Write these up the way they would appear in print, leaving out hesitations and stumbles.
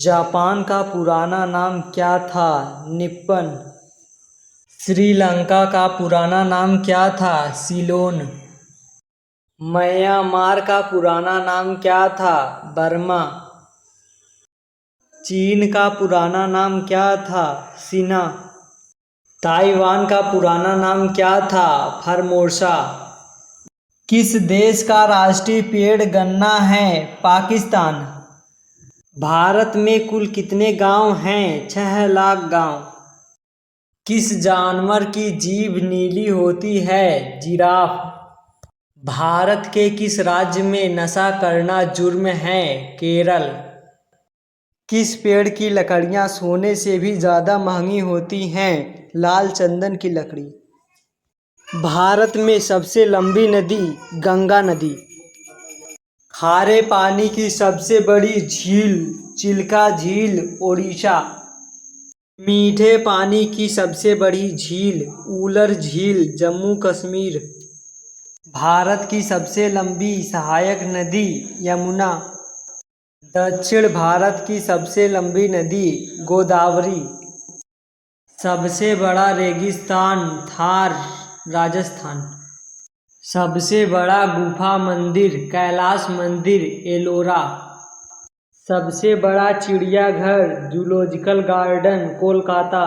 Japan का पुराना नाम क्या था? निप्पन। श्रीलंका का पुराना नाम क्या था? सीलोन। म्यांमार का पुराना नाम क्या था? बर्मा। चीन का पुराना नाम क्या था? सीना। ताइवान का पुराना नाम क्या था? फॉर्मोसा। किस देश का राष्ट्रीय पेड़ गन्ना है? पाकिस्तान। भारत में कुल कितने गांव हैं? 6 लाख गांव। किस जानवर की जीभ नीली होती है? जिराफ। भारत के किस राज्य में नशा करना जुर्म है? केरल। किस पेड़ की लकड़ियां सोने से भी ज्यादा महंगी होती हैं? लाल चंदन की लकड़ी। भारत में सबसे लंबी नदी गंगा नदी। खारे पानी की सबसे बड़ी झील चिल्का झील, ओडिशा। मीठे पानी की सबसे बड़ी झील उलर झील, जम्मू कश्मीर। भारत की सबसे लंबी सहायक नदी यमुना। दक्षिण भारत की सबसे लंबी नदी गोदावरी। सबसे बड़ा रेगिस्तान थार, राजस्थान। सबसे बड़ा गुफा मंदिर कैलाश मंदिर, एलोरा। सबसे बड़ा चिड़ियाघर जूलॉजिकल गार्डन, कोलकाता।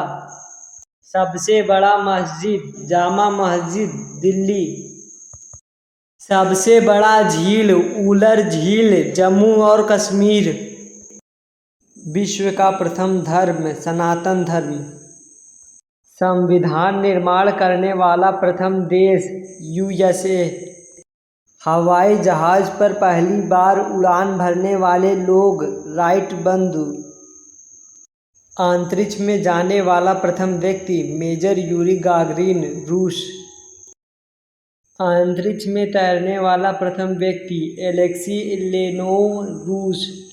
सबसे बड़ा मस्जिद जामा मस्जिद, दिल्ली। सबसे बड़ा झील उलर झील, जम्मू और कश्मीर। विश्व का प्रथम धर्म सनातन धर्म। संविधान निर्माण करने वाला प्रथम देश यूएसए। हवाई जहाज पर पहली बार उड़ान भरने वाले लोग राइट बंधु। अंतरिक्ष में जाने वाला प्रथम व्यक्ति मेजर यूरी गागरिन, रूस। अंतरिक्ष में तैरने वाला प्रथम व्यक्ति एलेक्सी लेनोव, रूस।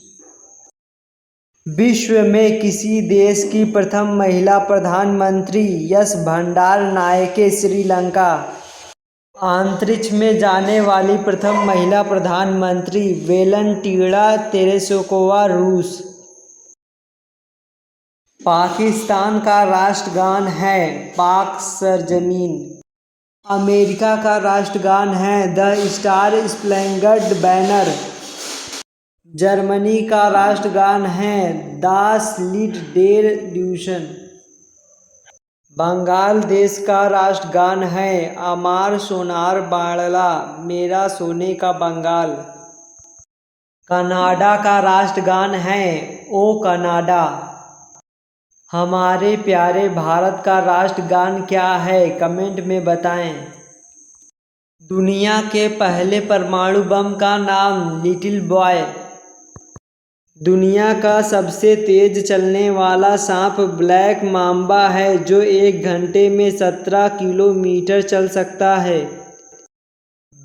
विश्व में किसी देश की प्रथम महिला प्रधानमंत्री यश भंडारनायके, श्रीलंका। अंतरिक्ष में जाने वाली प्रथम महिला प्रधानमंत्री वेलेंटिना तेरेस्कोवा, रूस। पाकिस्तान का राष्ट्रगान है पाक सरजमीन। अमेरिका का राष्ट्रगान है the star spangled banner. Germany का राष्ट्रगान है दास लिड डेर ड्यूशन। बंगाल देश का राष्ट्रगान है अमार सोनार बांग्ला, मेरा सोने का बंगाल। कनाडा का राष्ट्रगान है ओ कनाडा। हमारे प्यारे भारत का राष्ट्रगान क्या है? कमेंट में बताएं। दुनिया के पहले परमाणु बम का नाम लिटिल बॉय। दुनिया का सबसे तेज चलने वाला सांप ब्लैक माम्बा है जो 1 घंटे में 17 किलोमीटर चल सकता है।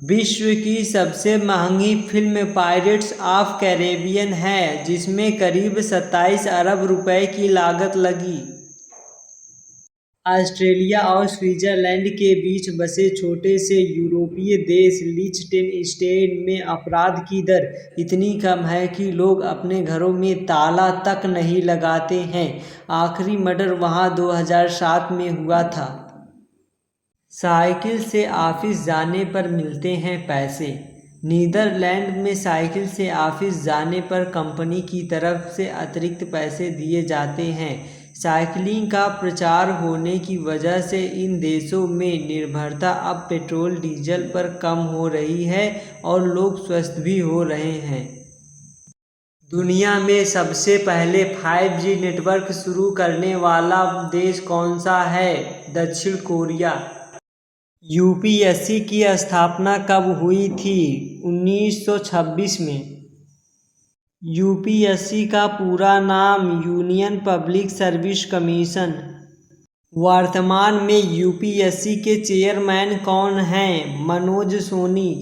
विश्व की सबसे महंगी फिल्म पायरेट्स ऑफ कैरेबियन है जिसमें करीब 27 अरब रुपए की लागत लगी। ऑस्ट्रेलिया और स्विट्जरलैंड के बीच बसे छोटे से यूरोपीय देश लिechtenstein में अपराध की दर इतनी कम है कि लोग अपने घरों में ताला तक नहीं लगाते हैं। आखिरी मर्डर वहां 2007 में हुआ था। साइकिल से ऑफिस जाने पर मिलते हैं पैसे। नीदरलैंड में साइकिल से ऑफिस जाने पर कंपनी की तरफ से अतिरिक्त पैसे दिए जाते हैं। साइकिलिंग का प्रचार होने की वजह से इन देशों में निर्भरता अब पेट्रोल डीजल पर कम हो रही है और लोग स्वस्थ भी हो रहे हैं। दुनिया में सबसे पहले 5G नेटवर्क शुरू करने वाला देश कौन सा है? दक्षिण कोरिया। यूपीएससी की स्थापना कब हुई थी? 1926 में। यूपीएससी का पूरा नाम यूनियन पब्लिक सर्विस कमीशन। वर्तमान में यूपीएससी के चेयरमैन कौन हैं? मनोज सोनी।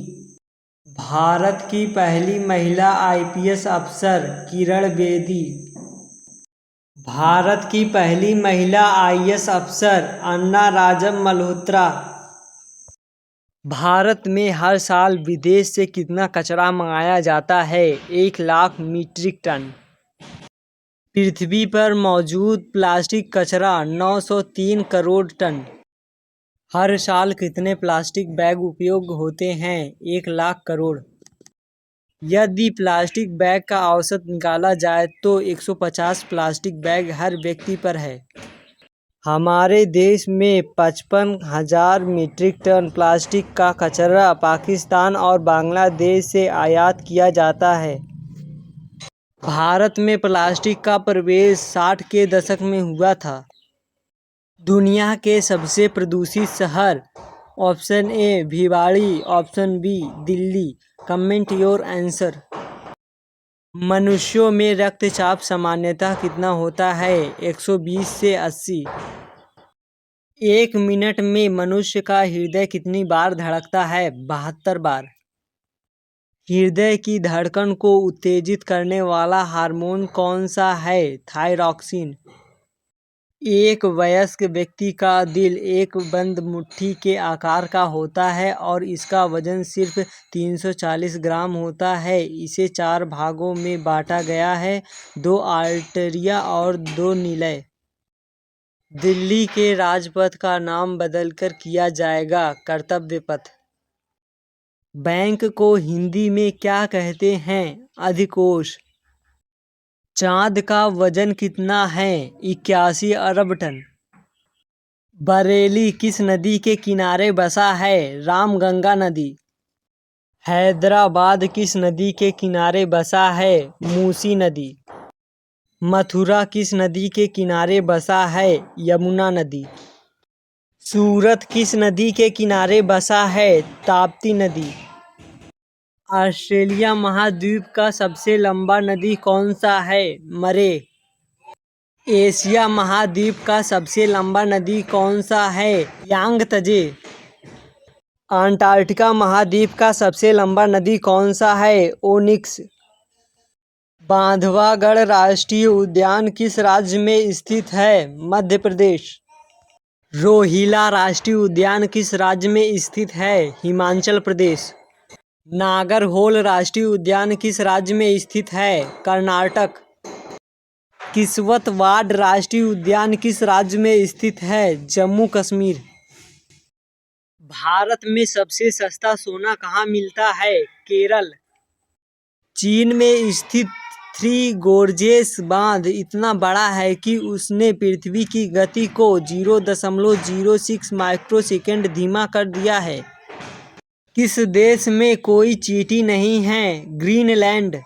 भारत की पहली महिला आईपीएस अफसर किरण बेदी। भारत की पहली महिला आईएएस अफसर अन्ना राजम मल्होत्रा। भारत में हर साल विदेश से कितना कचरा मंगाया जाता है? 1 लाख मीट्रिक टन। पृथ्वी पर मौजूद प्लास्टिक कचरा 903 करोड़ टन। हर साल कितने प्लास्टिक बैग उपयोग होते हैं? 1 लाख करोड़। यदि प्लास्टिक बैग का औसत निकाला जाए तो 150 प्लास्टिक बैग हर व्यक्ति पर है। हमारे देश में 55,000 मीट्रिक टन प्लास्टिक का कचरा पाकिस्तान और बांग्लादेश से आयात किया जाता है। भारत में प्लास्टिक का प्रवेश 60 के दशक में हुआ था। दुनिया के सबसे प्रदूषित शहर। Option A Bhiwadi, option B Delhi. Comment your answer. मनुष्यों में रक्तचाप सामान्यतः कितना होता है? 120 से 80। 1 मिनट में मनुष्य का हृदय कितनी बार धड़कता है? 72 बार। हृदय की धड़कन को उत्तेजित करने वाला हार्मोन कौन सा है? थायरॉक्सिन। एक वयस्क व्यक्ति का दिल एक बंद मुट्ठी के आकार का होता है और इसका वजन सिर्फ 340 ग्राम होता है। इसे 4 भागों में बांटा गया है, 2 आर्टरिया और 2 निलय। दिल्ली के राजपथ का नाम बदलकर किया जाएगा कर्तव्य पथ। बैंक को हिंदी में क्या कहते हैं? अधिकोष। चांद का वजन कितना है? 81 अरब टन। बरेली किस नदी के किनारे बसा है? रामगंगा नदी। हैदराबाद किस नदी के किनारे बसा है? मूसी नदी। मथुरा किस नदी के किनारे बसा है? यमुना नदी। सूरत किस नदी के किनारे बसा है? ताप्ती नदी। ऑस्ट्रेलिया महाद्वीप का सबसे लंबा नदी कौन सा है? मरे। एशिया महाद्वीप का सबसे लंबा नदी कौन सा है? यांगत्जे। अंटार्कटिका महाद्वीप का सबसे लंबा नदी कौन सा है? ओनिक्स। बांधवगढ़ राष्ट्रीय उद्यान किस राज्य में स्थित है? मध्य प्रदेश। रोहिला राष्ट्रीय उद्यान किस राज्य में स्थित है? हिमाचल प्रदेश। नागरहोल राष्ट्रीय उद्यान किस राज्य में स्थित है? कर्नाटक। किस्वतवाड़ राष्ट्रीय उद्यान किस राज्य में स्थित है? जम्मू कश्मीर। भारत में सबसे सस्ता सोना कहाँ मिलता है? केरल। चीन में स्थित थ्री गोर्जेस बांध इतना बड़ा है कि उसने पृथ्वी की गति को 0.06 माइक्रोसेकंड धीमा कर दिया है। किस देश में कोई चींटी नहीं है? ग्रीनलैंड।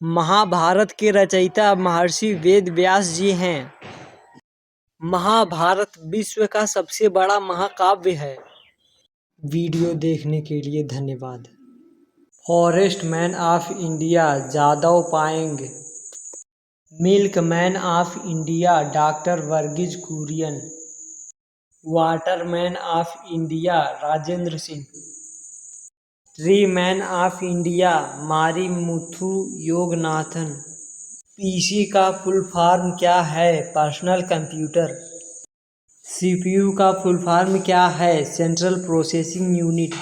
महाभारत के रचयिता महर्षि वेद व्यास जी हैं। महाभारत विश्व का सबसे बड़ा महाकाव्य है। वीडियो देखने के लिए धन्यवाद। Forest man of India Jadav Payeng. Milkman of India doctor Verghese Kurien. Waterman of India Rajendra Singh. Tree man of India Marimuthu Yoganathan. PC का फुल फॉर्म क्या है? Personal computer. सीपीयू का फुल फॉर्म क्या है? Central processing unit.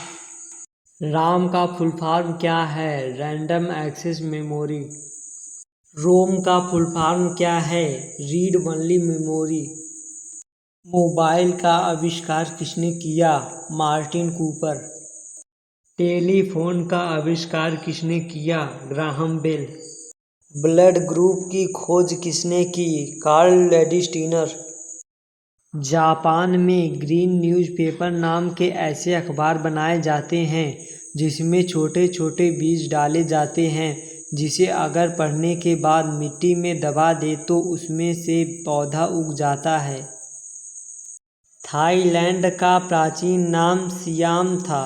राम का फुल फॉर्म क्या है? Random access memory. रोम का फुल फॉर्म क्या है? Read only memory. मोबाइल का आविष्कार किसने किया? Martin Cooper. टेलीफोन का आविष्कार किसने किया? Graham bell. ब्लड ग्रुप की खोज किसने की? Karl Landsteiner. जापान में ग्रीन न्यूज़पेपर नाम के ऐसे अखबार बनाए जाते हैं जिसमें छोटे छोटे बीज डाले जाते हैं, जिसे अगर पढ़ने के बाद मिट्टी में दबा दे तो उसमें से पौधा उग जाता है। थाईलैंड का प्राचीन नाम सियाम था।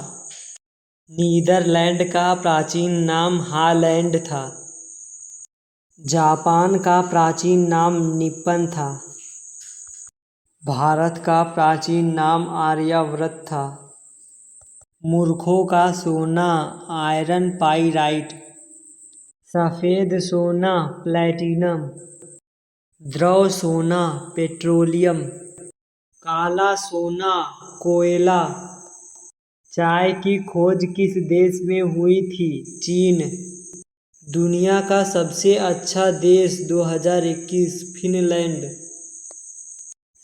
नीदरलैंड का प्राचीन नाम हॉलैंड था। जापान का प्राचीन नाम निप्पन था। भारत का प्राचीन नाम आर्यावर्त था। मूर्खों का सोना आयरन पाइराइट। सफ़ेद सोना प्लैटिनम। द्रव सोना पेट्रोलियम। काला सोना कोयला। चाय की खोज किस देश में हुई थी? चीन। दुनिया का सबसे अच्छा देश 2021 फिनलैंड।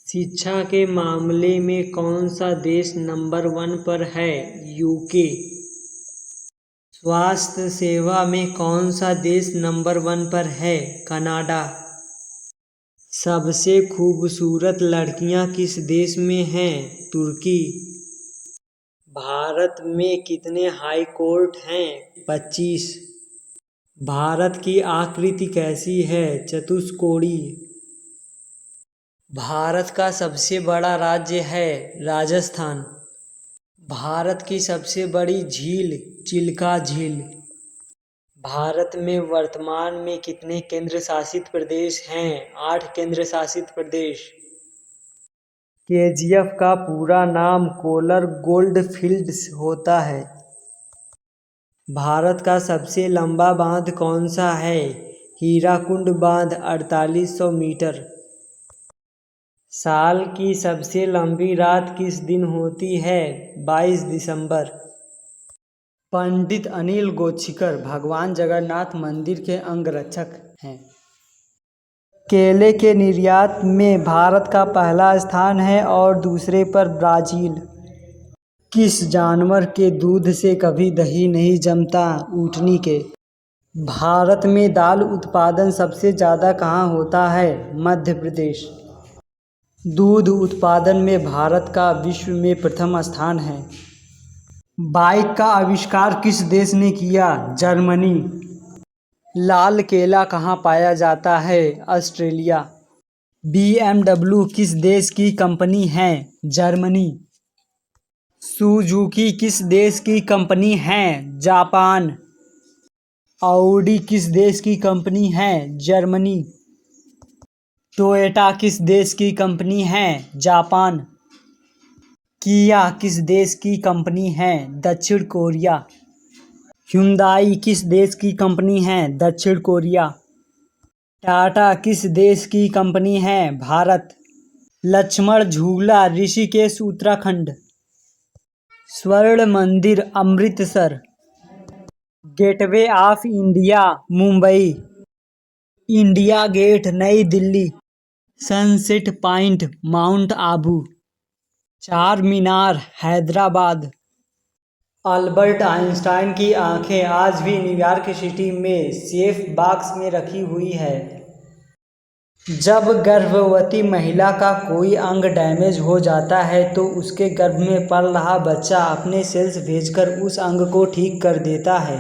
शिक्षा के मामले में कौन सा देश नंबर 1 पर है? यूके। स्वास्थ्य सेवा में कौन सा देश नंबर 1 पर है? कनाडा। सबसे खूबसूरत लड़कियां किस देश में हैं? तुर्की। भारत में कितने हाई कोर्ट हैं? 25। भारत की आकृति कैसी है? चतुष्कोणीय। भारत का सबसे बड़ा राज्य है राजस्थान। भारत की सबसे बड़ी झील चिल्का झील। भारत में वर्तमान में कितने केंद्र शासित प्रदेश हैं? 8 केंद्र शासित प्रदेश। केजीएफ का पूरा नाम कोलर गोल्डफील्ड्स होता है। भारत का सबसे लंबा बांध कौन सा है? हीराकुंड बांध 4800 मीटर। साल की सबसे लंबी रात किस दिन होती है? 22 दिसंबर। पंडित अनिल गोछिकर भगवान जगन्नाथ मंदिर के अंगरक्षक हैं। केले के निर्यात में भारत का पहला स्थान है और दूसरे पर ब्राज़ील। किस जानवर के दूध से कभी दही नहीं जमता? ऊँटनी के। भारत में दाल उत्पादन सबसे ज़्यादा कहाँ होता है? मध्य प्रदेश। दूध उत्पादन में भारत का विश्व में प्रथम स्थान है। बाइक का आविष्कार किस देश ने किया? जर्मनी। लाल केला कहाँ पाया जाता है? ऑस्ट्रेलिया। BMW किस देश की कंपनी है? जर्मनी। सुजुकी किस देश की कंपनी है? जापान। ऑडी किस देश की कंपनी है? जर्मनी। टोयोटा किस देश की कंपनी है? जापान। किया किस देश की कंपनी है? दक्षिण कोरिया। ह्युंदाई किस देश की कंपनी है? दक्षिण कोरिया। टाटा किस देश की कंपनी है? भारत। लक्ष्मण झूला ऋषिकेश उत्तराखंड। स्वर्ण मंदिर Amritsar. Gateway of India Mumbai. India gate Nai Delhi. Sunset point Mount Abu. Char Minar Hyderabad. Albert Einstein की आंखें आज भी न्यूयॉर्क सिटी में सेफ बॉक्स में रखी हुई है। जब गर्भवती महिला का कोई अंग डैमेज हो जाता है तो उसके गर्भ में पल रहा बच्चा अपने सेल्स भेजकर उस अंग को ठीक कर देता है।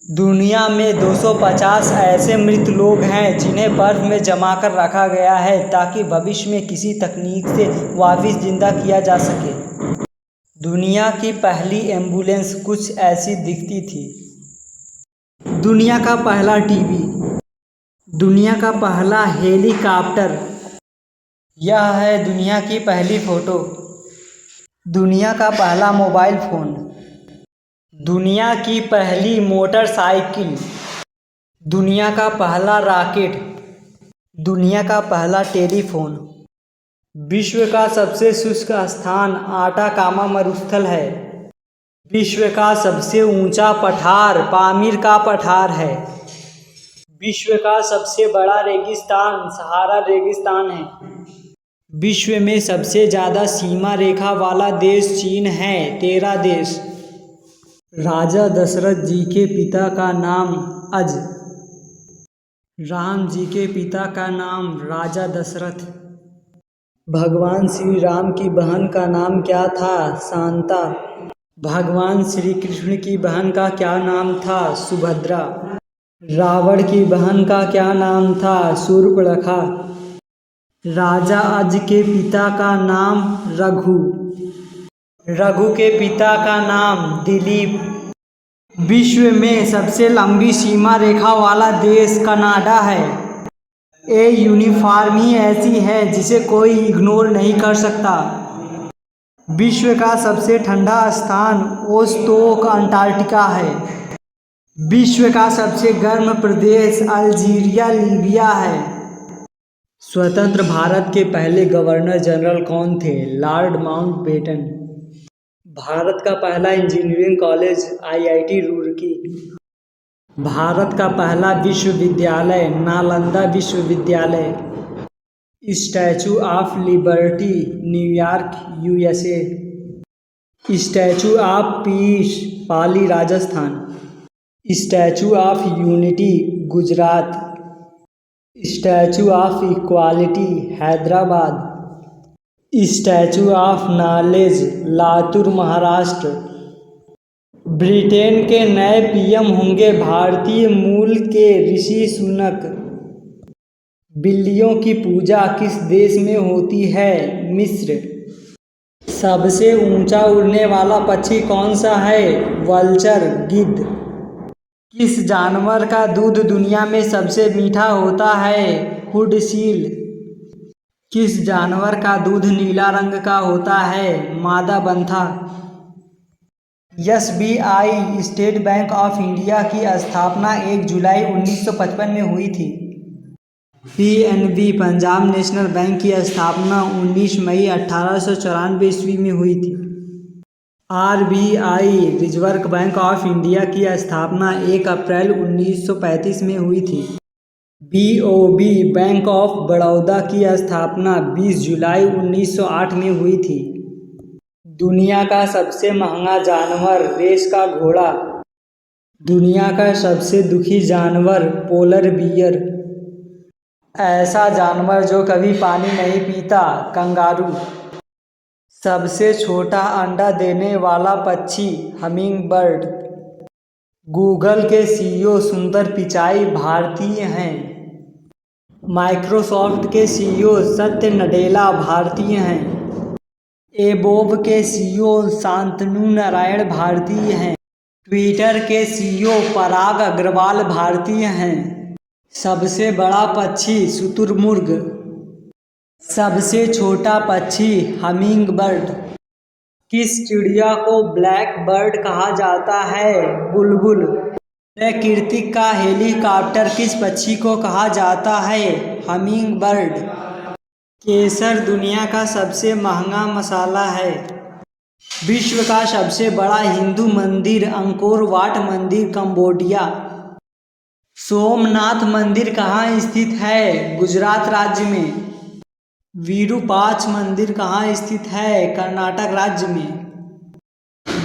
दुनिया में 250 ऐसे मृत लोग हैं जिन्हें बर्फ में जमा कर रखा गया है ताकि भविष्य में किसी तकनीक से वापस जिंदा किया जा सके। दुनिया की पहली एम्बुलेंस कुछ ऐसी दिखती थी। दुनिया का पहला टीवी। दुनिया का पहला हेलीकॉप्टर। यह है दुनिया की पहली फोटो। दुनिया का पहला मोबाइल फोन। दुनिया की पहली मोटरसाइकिल। दुनिया का पहला रॉकेट। दुनिया का पहला टेलीफोन। विश्व का सबसे शुष्क स्थान आटाकामा मरुस्थल है। विश्व का सबसे ऊंचा पठार पामीर का पठार है। विश्व का सबसे बड़ा रेगिस्तान सहारा रेगिस्तान है। विश्व में सबसे ज़्यादा सीमा रेखा वाला देश चीन है 13 देश। राजा दशरथ जी के पिता का नाम अज। राम जी के पिता का नाम राजा दशरथ। भगवान श्री राम की बहन का नाम क्या था? शांता। भगवान श्री कृष्ण की बहन का क्या नाम था? सुभद्रा। रावण की बहन का क्या नाम था? शूर्पणखा। राजा अज के पिता का नाम रघु। रघु के पिता का नाम दिलीप। विश्व में सबसे लंबी सीमा रेखा वाला देश कनाडा है। ये यूनिफॉर्म ही ऐसी है जिसे कोई इग्नोर नहीं कर सकता। विश्व का सबसे ठंडा स्थान ओस्तोक अंटार्कटिका है। विश्व का सबसे गर्म प्रदेश अल्जीरिया लीबिया है। स्वतंत्र भारत के पहले गवर्नर जनरल कौन थे? Lord Mountbatten. भारत का पहला engineering college IIT Roorkee. Bharat का पहला विश्वविद्यालय नालंदा विश्वविद्यालय। Statue of liberty New York USA. Statue of peace Pali Rajasthan. Statue of unity Gujarat. Statue of equality Hyderabad. Statue of knowledge Latur Maharashtra. Britain के नए पीएम होंगे भारतीय मूल के ऋषि सुनक। बिल्लियों की पूजा किस देश में होती है? मिस्र। सबसे ऊंचा उड़ने वाला पक्षी कौन सा है? वल्चर गिद्ध। किस जानवर का दूध दुनिया में सबसे मीठा होता है? Hood seal. किस जानवर का दूध नीला रंग का होता है? मादा बंथा। SBI state bank of India की स्थापना 1 जुलाई 1955 में हुई थी। पीएनबी पंजाब नेशनल बैंक की स्थापना 19 मई 1894 ईस्वी में हुई थी। RBI reserve bank of India की स्थापना 1 अप्रैल 1935 में हुई थी। बीओबी बैंक ऑफ बड़ौदा की स्थापना 20 जुलाई 1908 में हुई थी। दुनिया का सबसे महंगा जानवर रेस का घोड़ा। दुनिया का सबसे दुखी जानवर पोलर बियर। ऐसा जानवर जो कभी पानी नहीं पीता कंगारू। सबसे छोटा अंडा देने वाला पक्षी हमिंग बर्ड। गूगल के सीईओ सुंदर पिचाई भारतीय हैं। माइक्रोसॉफ्ट के सीईओ सत्य नडेला भारतीय हैं। एबोब के सीईओ शांतनु नारायण भारतीय हैं। ट्विटर के सीईओ पराग अग्रवाल भारतीय हैं। सबसे बड़ा पक्षी शुतुरमुर्ग। सबसे छोटा पक्षी हमिंग बर्ड। किस चिड़िया को ब्लैक बर्ड कहा जाता है? बुलबुल। प्राकृतिक का हेलीकॉप्टर किस पक्षी को कहा जाता है? Humming bird. केसर दुनिया का सबसे महंगा मसाला है। विश्व का सबसे बड़ा हिंदू मंदिर अंकोर वाट मंदिर कंबोडिया। सोमनाथ मंदिर कहाँ स्थित है? गुजरात राज्य में। विरूपाक्ष मंदिर कहाँ स्थित है? कर्नाटक राज्य में।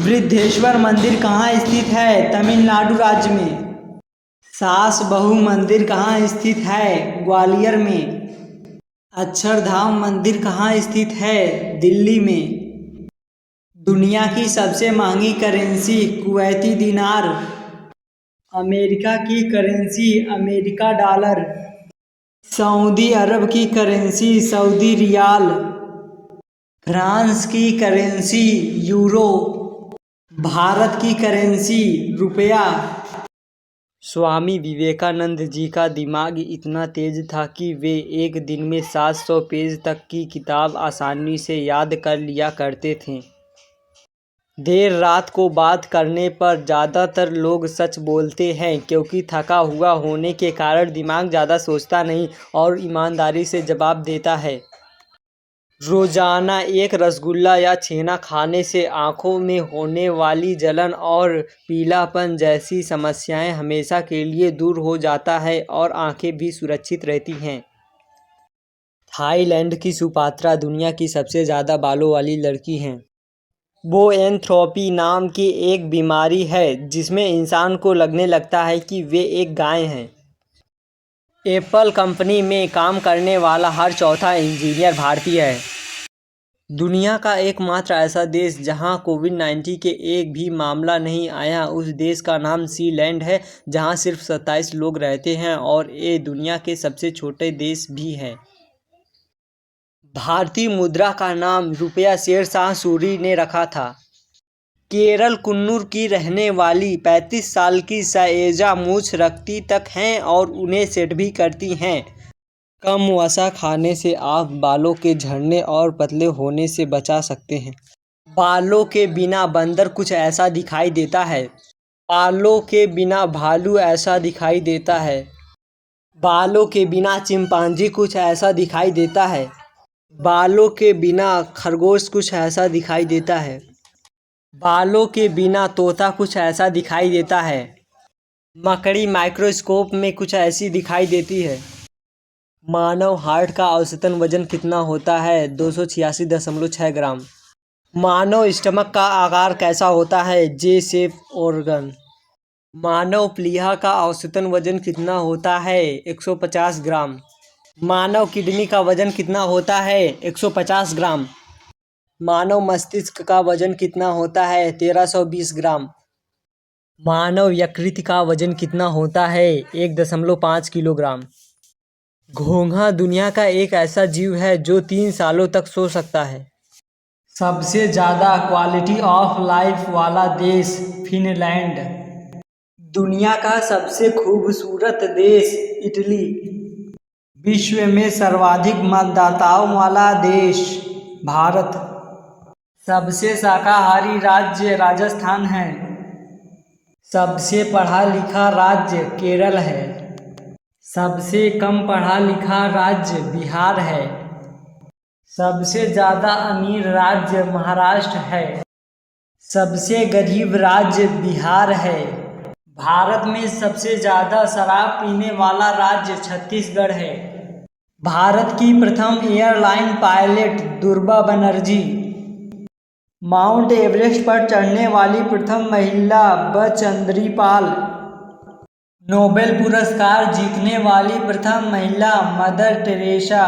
वृद्धेश्वर मंदिर कहाँ स्थित है? तमिलनाडु राज्य में। सास बहू मंदिर कहाँ स्थित है? ग्वालियर में। अक्षरधाम मंदिर कहाँ स्थित है? दिल्ली में। दुनिया की सबसे महंगी करेंसी कुवैती दिनार। अमेरिका की करेंसी अमेरिका डॉलर। सऊदी अरब की करेंसी सऊदी रियाल। फ्रांस की करेंसी यूरो। भारत की करेंसी रुपया। स्वामी विवेकानंद जी का दिमाग इतना तेज था कि वे एक दिन में 700 पेज तक की किताब आसानी से याद कर लिया करते थे। देर रात को बात करने पर ज़्यादातर लोग सच बोलते हैं क्योंकि थका हुआ होने के कारण दिमाग ज़्यादा सोचता नहीं और ईमानदारी से जवाब देता है। रोज़ाना एक रसगुल्ला या छेना खाने से आँखों में होने वाली जलन और पीलापन जैसी समस्याएं हमेशा के लिए दूर हो जाता है और आँखें भी सुरक्षित रहती हैं। थाईलैंड की सुपात्रा दुनिया की सबसे ज़्यादा बालों वाली लड़की हैं। बोएंथ्रोपी नाम की एक बीमारी है जिसमें इंसान को लगने लगता है कि वे एक गाय हैं। एप्पल कंपनी में काम करने वाला हर चौथा इंजीनियर भारतीय है। दुनिया का एकमात्र ऐसा देश जहां कोविड-19 के एक भी मामला नहीं आया उस देश का नाम सीलैंड है जहां सिर्फ 27 लोग रहते हैं और ये दुनिया के सबसे छोटे देश भी है। भारतीय मुद्रा का नाम रुपया शेरशाह सूरी ने रखा था। केरल कुन्नूर की रहने वाली 35 साल की सायेजा मूछ रखती तक हैं और उन्हें सेट भी करती हैं। कम वसा खाने से आप बालों के झड़ने और पतले होने से बचा सकते हैं। बालों के बिना बंदर कुछ ऐसा दिखाई देता है। बालों के बिना भालू ऐसा दिखाई देता है। बालों के बिना चिंपांजी कुछ ऐसा दिखाई देता है। बालों के बिना खरगोश कुछ ऐसा दिखाई देता है। बालों के बिना तोता कुछ ऐसा दिखाई देता है। मकड़ी माइक्रोस्कोप में कुछ ऐसी दिखाई देती है। मानव हार्ट का औसतन वजन कितना होता है? 286.6 ग्राम। मानव स्टमक का आकार कैसा होता है? जे शेप ऑर्गन। मानव प्लीहा का औसतन वजन कितना होता है? 150 ग्राम। मानव किडनी का वजन कितना होता है? 150 ग्राम। मानव मस्तिष्क का वजन कितना होता है? 1320 ग्राम। मानव यकृत का वजन कितना होता है? 1.5 किलोग्राम। घोंघा दुनिया का एक ऐसा जीव है जो 3 सालों तक सो सकता है। सबसे ज़्यादा क्वालिटी ऑफ लाइफ वाला देश फिनलैंड। दुनिया का सबसे खूबसूरत देश इटली। विश्व में सर्वाधिक मतदाताओं वाला देश भारत। सबसे शाकाहारी राज्य राजस्थान है। सबसे पढ़ा लिखा राज्य केरल है। सबसे कम पढ़ा लिखा राज्य बिहार है। सबसे ज़्यादा अमीर राज्य महाराष्ट्र है। सबसे गरीब राज्य बिहार है। भारत में सबसे ज़्यादा शराब पीने वाला राज्य छत्तीसगढ़ है। भारत की प्रथम airline pilot Durga Banerjee. Mount Everest पर चढ़ने वाली प्रथम महिला बचेंद्री पाल। नोबेल पुरस्कार जीतने वाली प्रथम महिला मदर टेरेसा।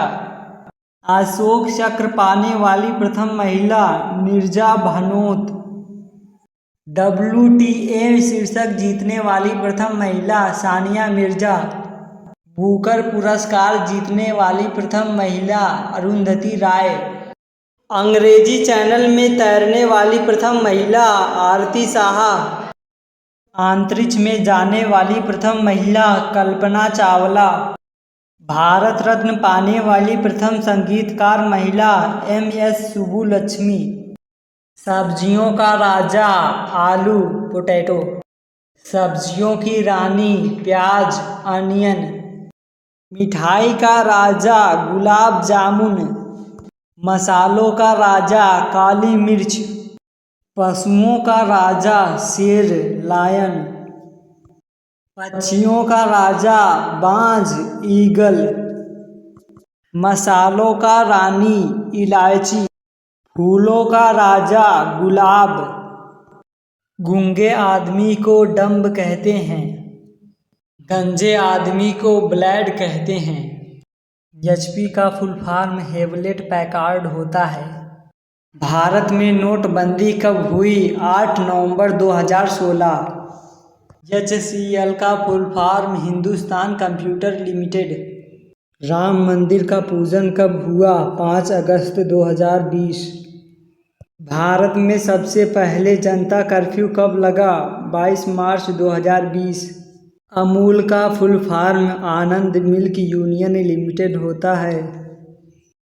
अशोक चक्र पाने वाली प्रथम महिला नीरजा भानोत। WTA शीर्षक जीतने वाली प्रथम महिला सानिया मिर्जा। बुकर पुरस्कार जीतने वाली प्रथम महिला अरुंधति राय। अंग्रेजी चैनल में तैरने वाली प्रथम महिला आरती साहा। अंतरिक्ष में जाने वाली प्रथम महिला कल्पना चावला। भारत रत्न पाने वाली प्रथम संगीतकार महिला MS सुब्बुलक्ष्मी। सब्जियों का राजा आलू पोटैटो। सब्जियों की रानी प्याज अनियन। मिठाई का राजा गुलाब जामुन। मसालों का राजा काली मिर्च। पशुओं का राजा शेर लायन। पक्षियों का राजा बाज ईगल। मसालों का रानी इलायची। फूलों का राजा गुलाब। गूंगे आदमी को डंब कहते हैं। गंजे आदमी को ब्लेड कहते हैं। HP का फुल फॉर्म हेवलेट पैकार्ड होता है। भारत में नोटबंदी कब हुई? 8 नवंबर 2016। HCL का full form Hindustan computer limited. Ram मंदिर का पूजन कब हुआ? 5 अगस्त 2020। भारत में सबसे पहले जनता कर्फ्यू कब लगा? 22 मार्च 2020। अमूल का फुल फॉर्म आनंद मिल्क यूनियन लिमिटेड होता है।